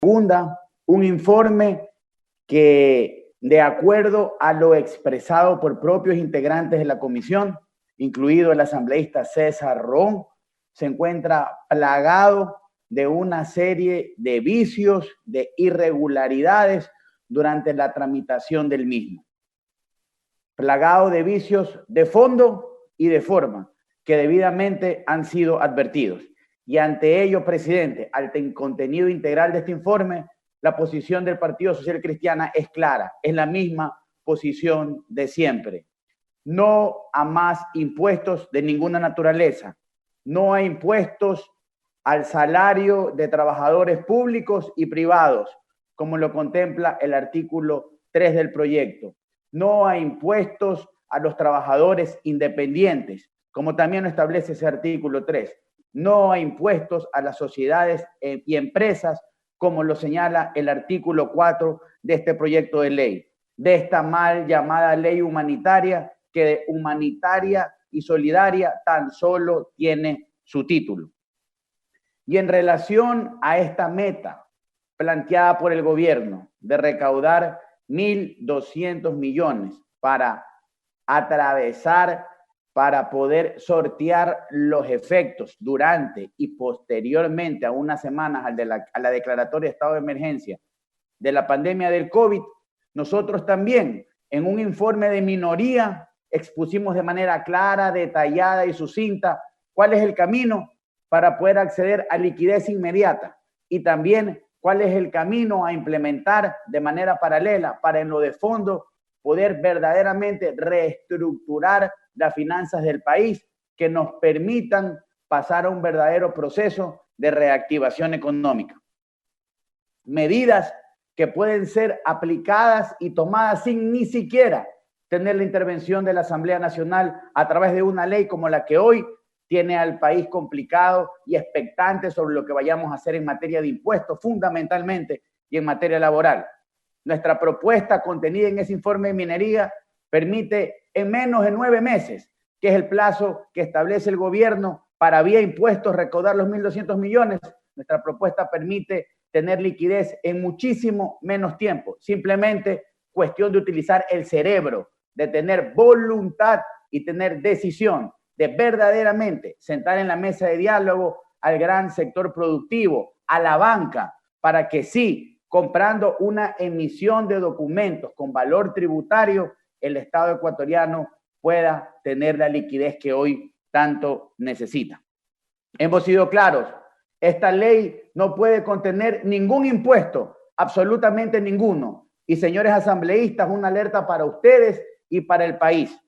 Segunda, un informe que, de acuerdo a lo expresado por propios integrantes de la comisión, incluido el asambleísta César Ron, se encuentra plagado de una serie de vicios, de irregularidades durante la tramitación del mismo. Plagado de vicios de fondo y de forma que debidamente han sido advertidos. Y ante ello, presidente, ante el contenido integral de este informe, la posición del Partido Social Cristiano es clara, es la misma posición de siempre. No a más impuestos de ninguna naturaleza, no a impuestos al salario de trabajadores públicos y privados, como lo contempla el artículo 3 del proyecto, no a impuestos a los trabajadores independientes, como también lo establece ese artículo 3, no a impuestos a las sociedades y empresas, como lo señala el artículo 4 de este proyecto de ley, de esta mal llamada ley humanitaria, que de humanitaria y solidaria tan solo tiene su título. Y en relación a esta meta planteada por el gobierno de recaudar 1.200 millones para atravesar, para poder sortear los efectos durante y posteriormente a unas semanas a la declaratoria de estado de emergencia de la pandemia del COVID, nosotros también en un informe de minoría expusimos de manera clara, detallada y sucinta cuál es el camino para poder acceder a liquidez inmediata y también cuál es el camino a implementar de manera paralela para en lo de fondo poder verdaderamente reestructurar las finanzas del país que nos permitan pasar a un verdadero proceso de reactivación económica. Medidas que pueden ser aplicadas y tomadas sin ni siquiera tener la intervención de la Asamblea Nacional a través de una ley como la que hoy tiene al país complicado y expectante sobre lo que vayamos a hacer en materia de impuestos, fundamentalmente, y en materia laboral. Nuestra propuesta contenida en ese informe de minería permite en menos de 9 meses, que es el plazo que establece el gobierno para vía impuestos recaudar los 1.200 millones, nuestra propuesta permite tener liquidez en muchísimo menos tiempo. Simplemente cuestión de utilizar el cerebro, de tener voluntad y tener decisión, de verdaderamente sentar en la mesa de diálogo al gran sector productivo, a la banca, para que sí, comprando una emisión de documentos con valor tributario, el Estado ecuatoriano pueda tener la liquidez que hoy tanto necesita. Hemos sido claros, esta ley no puede contener ningún impuesto, absolutamente ninguno. Y señores asambleístas, una alerta para ustedes y para el país.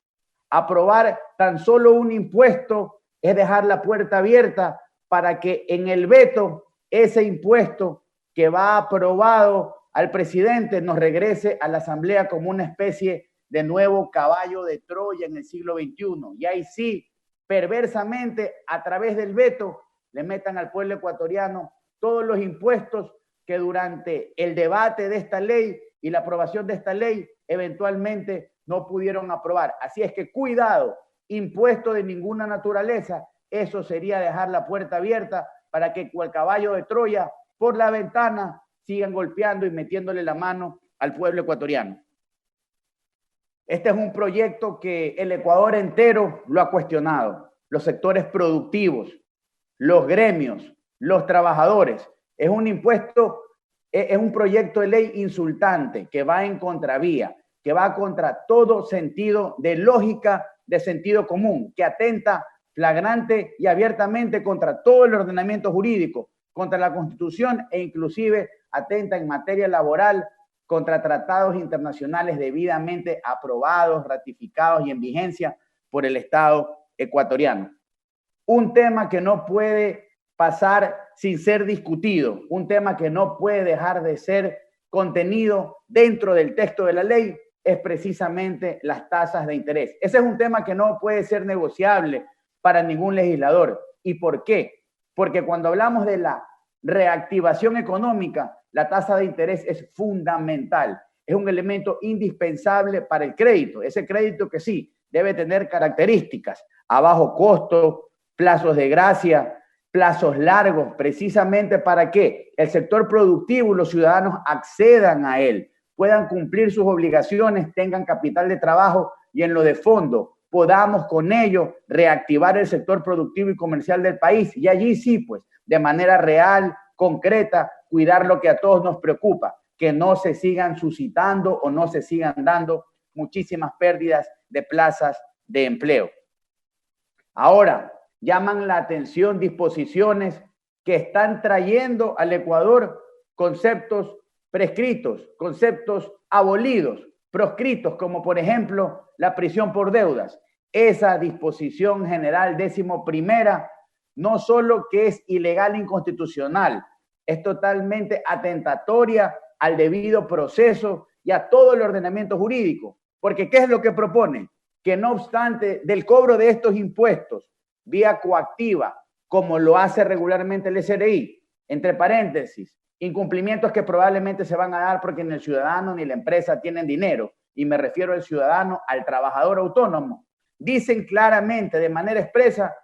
Aprobar tan solo un impuesto es dejar la puerta abierta para que en el veto ese impuesto que va aprobado al presidente nos regrese a la Asamblea como una especie de nuevo caballo de Troya en el siglo XXI. Y ahí sí, perversamente, a través del veto, le metan al pueblo ecuatoriano todos los impuestos que durante el debate de esta ley y la aprobación de esta ley eventualmente no pudieron aprobar. Así es que cuidado, impuesto de ninguna naturaleza, eso sería dejar la puerta abierta para que cual caballo de Troya por la ventana sigan golpeando y metiéndole la mano al pueblo ecuatoriano. Este es un proyecto que el Ecuador entero lo ha cuestionado, los sectores productivos, los gremios, los trabajadores. Es un impuesto, es un proyecto de ley insultante que va en contravía, que va contra todo sentido de lógica, de sentido común, que atenta flagrante y abiertamente contra todo el ordenamiento jurídico, contra la Constitución e inclusive atenta en materia laboral contra tratados internacionales debidamente aprobados, ratificados y en vigencia por el Estado ecuatoriano. Un tema que no puede pasar sin ser discutido, un tema que no puede dejar de ser contenido dentro del texto de la ley, es precisamente las tasas de interés. Ese es un tema que no puede ser negociable para ningún legislador. ¿Y por qué? Porque cuando hablamos de la reactivación económica, la tasa de interés es fundamental. Es un elemento indispensable para el crédito. Ese crédito que sí debe tener características a bajo costo, plazos de gracia, plazos largos, precisamente para que el sector productivo y los ciudadanos accedan a él, puedan cumplir sus obligaciones, tengan capital de trabajo y en lo de fondo podamos con ello reactivar el sector productivo y comercial del país. Y allí sí, pues, de manera real, concreta, cuidar lo que a todos nos preocupa, que no se sigan suscitando o no se sigan dando muchísimas pérdidas de plazas de empleo. Ahora, llaman la atención disposiciones que están trayendo al Ecuador conceptos prescritos, conceptos abolidos, proscritos, como por ejemplo la prisión por deudas. Esa disposición general 11ª no solo que es ilegal e inconstitucional, es totalmente atentatoria al debido proceso y a todo el ordenamiento jurídico. Porque ¿qué es lo que propone? Que no obstante del cobro de estos impuestos vía coactiva, como lo hace regularmente el SRI, entre paréntesis, incumplimientos que probablemente se van a dar porque ni el ciudadano ni la empresa tienen dinero, y me refiero al ciudadano, al trabajador autónomo, dicen claramente de manera expresa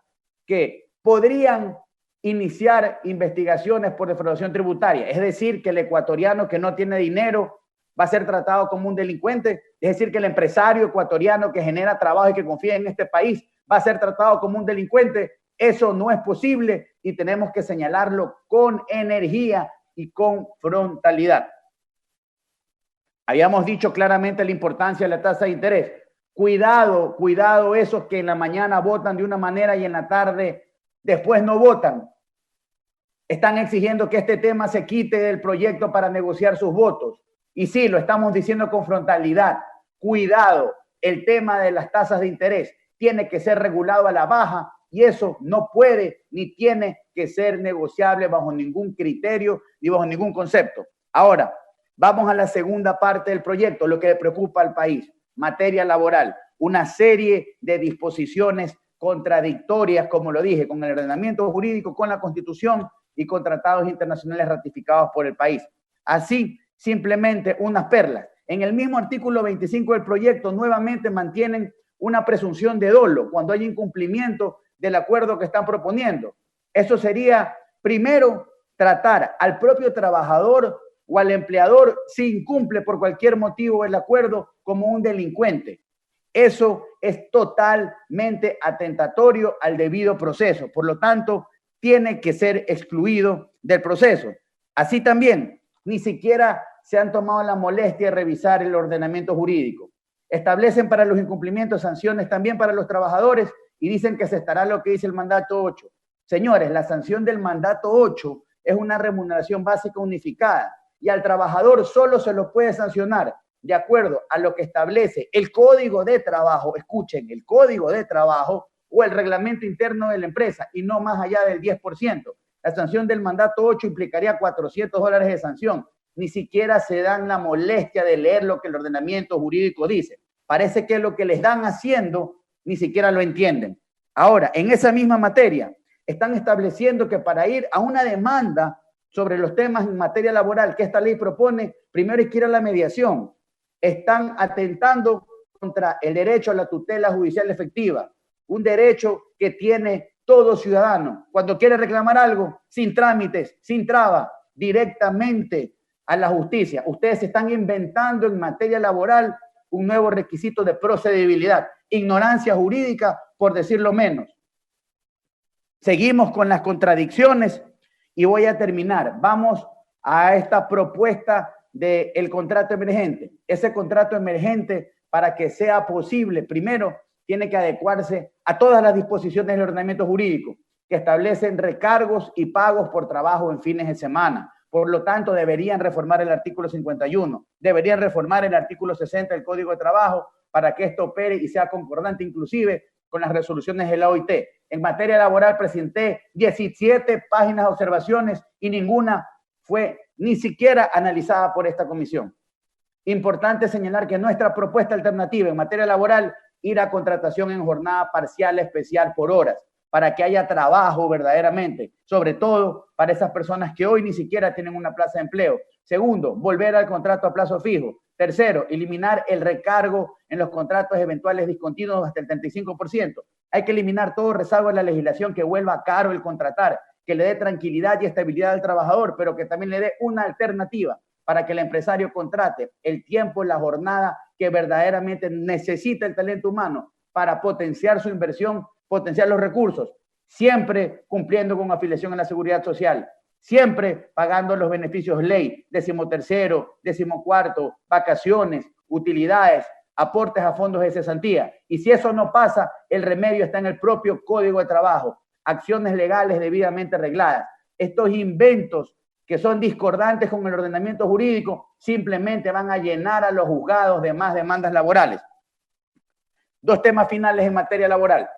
que podrían iniciar investigaciones por defraudación tributaria, es decir, que el ecuatoriano que no tiene dinero va a ser tratado como un delincuente, es decir, que el empresario ecuatoriano que genera trabajo y que confía en este país va a ser tratado como un delincuente. Eso no es posible y tenemos que señalarlo con energía y con frontalidad. Habíamos dicho claramente la importancia de la tasa de interés. Cuidado, cuidado esos que en la mañana votan de una manera y en la tarde después no votan. Están exigiendo que este tema se quite del proyecto para negociar sus votos. Y sí, lo estamos diciendo con frontalidad. Cuidado, el tema de las tasas de interés tiene que ser regulado a la baja y eso no puede ni tiene que ser negociable bajo ningún criterio ni bajo ningún concepto. Ahora, vamos a la segunda parte del proyecto, lo que le preocupa al país, materia laboral, una serie de disposiciones contradictorias, como lo dije, con el ordenamiento jurídico, con la Constitución y con tratados internacionales ratificados por el país. Así, simplemente unas perlas. En el mismo artículo 25 del proyecto nuevamente mantienen una presunción de dolo cuando hay incumplimiento del acuerdo que están proponiendo. Eso sería, primero, tratar al propio trabajador o al empleador si incumple por cualquier motivo el acuerdo como un delincuente. Eso es totalmente atentatorio al debido proceso. Por lo tanto, tiene que ser excluido del proceso. Así también, ni siquiera se han tomado la molestia de revisar el ordenamiento jurídico. Establecen para los incumplimientos sanciones también para los trabajadores y dicen que se estará lo que dice el mandato 8. Señores, la sanción del mandato 8 es una remuneración básica unificada y al trabajador solo se lo puede sancionar de acuerdo a lo que establece el Código de Trabajo, escuchen, el Código de Trabajo o el reglamento interno de la empresa y no más allá del 10%. La sanción del mandato 8 implicaría $400 de sanción. Ni siquiera se dan la molestia de leer lo que el ordenamiento jurídico dice. Parece que lo que les dan haciendo ni siquiera lo entienden. Ahora, en esa misma materia, están estableciendo que para ir a una demanda sobre los temas en materia laboral que esta ley propone, primero hay que ir a la mediación. Están atentando contra el derecho a la tutela judicial efectiva, un derecho que tiene todo ciudadano. Cuando quiere reclamar algo, sin trámites, sin traba, directamente a la justicia. Ustedes están inventando en materia laboral un nuevo requisito de procedibilidad, ignorancia jurídica, por decirlo menos. Seguimos con las contradicciones y voy a terminar. Vamos a esta propuesta del contrato emergente. Ese contrato emergente, para que sea posible, primero, tiene que adecuarse a todas las disposiciones del ordenamiento jurídico que establecen recargos y pagos por trabajo en fines de semana. Por lo tanto, deberían reformar el artículo 51, deberían reformar el artículo 60 del Código de Trabajo para que esto opere y sea concordante inclusive con las resoluciones de la OIT. En materia laboral presenté 17 páginas de observaciones y ninguna fue ni siquiera analizada por esta comisión. Importante señalar que nuestra propuesta alternativa en materia laboral, ir a contratación en jornada parcial especial por horas, para que haya trabajo verdaderamente, sobre todo para esas personas que hoy ni siquiera tienen una plaza de empleo. Segundo, volver al contrato a plazo fijo. Tercero, eliminar el recargo en los contratos eventuales discontinuos hasta el 35%. Hay que eliminar todo rezago en la legislación que vuelva caro el contratar que le dé tranquilidad y estabilidad al trabajador, pero que también le dé una alternativa para que el empresario contrate el tiempo, la jornada que verdaderamente necesita el talento humano para potenciar su inversión, potenciar los recursos, siempre cumpliendo con afiliación a la seguridad social, siempre pagando los beneficios ley, 13º, 14º, vacaciones, utilidades, aportes a fondos de cesantía. Y si eso no pasa, el remedio está en el propio Código de Trabajo, acciones legales debidamente regladas. Estos inventos que son discordantes con el ordenamiento jurídico simplemente van a llenar a los juzgados de más demandas laborales. Dos temas finales en materia laboral.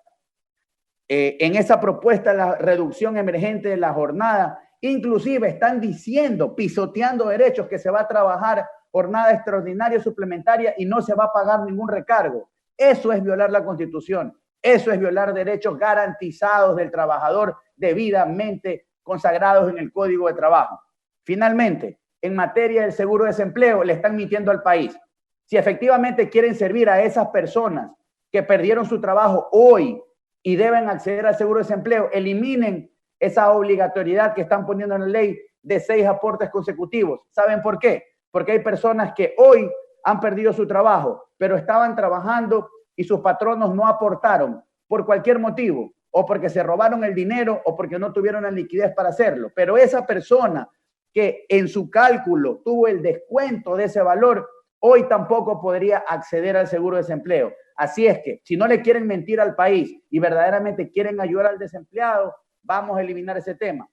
En esa propuesta, la reducción emergente de la jornada, inclusive están diciendo, pisoteando derechos, que se va a trabajar jornada extraordinaria suplementaria y no se va a pagar ningún recargo. Eso es violar la Constitución, eso es violar derechos garantizados del trabajador debidamente consagrados en el Código de Trabajo. Finalmente, en materia del seguro de desempleo, le están mintiendo al país. Si efectivamente quieren servir a esas personas que perdieron su trabajo hoy y deben acceder al seguro de desempleo, eliminen esa obligatoriedad que están poniendo en la ley de 6 aportes consecutivos. ¿Saben por qué? Porque hay personas que hoy han perdido su trabajo, pero estaban trabajando y sus patronos no aportaron por cualquier motivo, o porque se robaron el dinero o porque no tuvieron la liquidez para hacerlo. Pero esa persona que en su cálculo tuvo el descuento de ese valor, hoy tampoco podría acceder al seguro de desempleo. Así es que, si no le quieren mentir al país y verdaderamente quieren ayudar al desempleado, vamos a eliminar ese tema.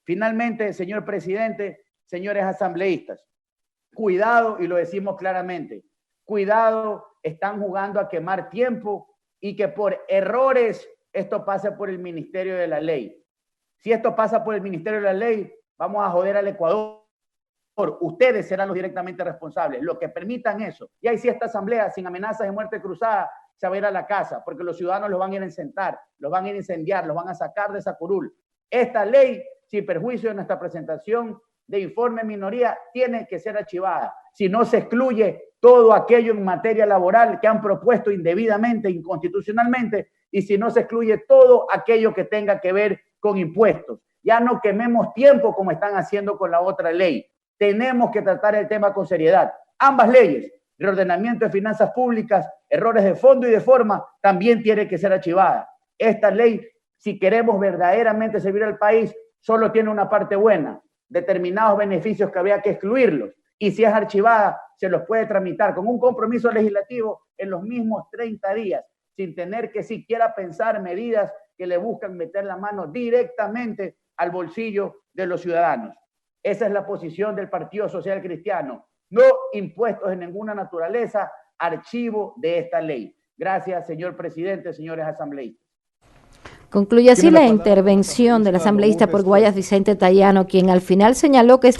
Finalmente, señor presidente, señores asambleístas, cuidado, y lo decimos claramente, cuidado, están jugando a quemar tiempo y que por errores esto pase por el Ministerio de la Ley. Si esto pasa por el Ministerio de la Ley, vamos a joder al Ecuador. Ustedes serán los directamente responsables, los que permitan eso. Y ahí sí, esta asamblea, sin amenazas de muerte cruzada, se va a ir a la casa, porque los ciudadanos los van a ir a sentar, los van a ir a incendiar, los van a sacar de esa curul. Esta ley, sin perjuicio de nuestra presentación de informe minoría, tiene que ser archivada. Si no se excluye todo aquello en materia laboral que han propuesto indebidamente, inconstitucionalmente, y si no se excluye todo aquello que tenga que ver con impuestos. Ya no quememos tiempo como están haciendo con la otra ley. Tenemos que tratar el tema con seriedad. Ambas leyes, reordenamiento de finanzas públicas, errores de fondo y de forma, también tiene que ser archivada. Esta ley, si queremos verdaderamente servir al país, solo tiene una parte buena, determinados beneficios que habría que excluirlos. Y si es archivada, se los puede tramitar con un compromiso legislativo en los mismos 30 días, sin tener que siquiera pensar medidas que le buscan meter la mano directamente al bolsillo de los ciudadanos. Esa es la posición del Partido Social Cristiano. No impuestos de ninguna naturaleza, archivo de esta ley. Gracias, señor presidente, señores asambleístas. Concluye así la intervención del asambleísta por Guayas, Vicente Tayano, quien al final señaló que esta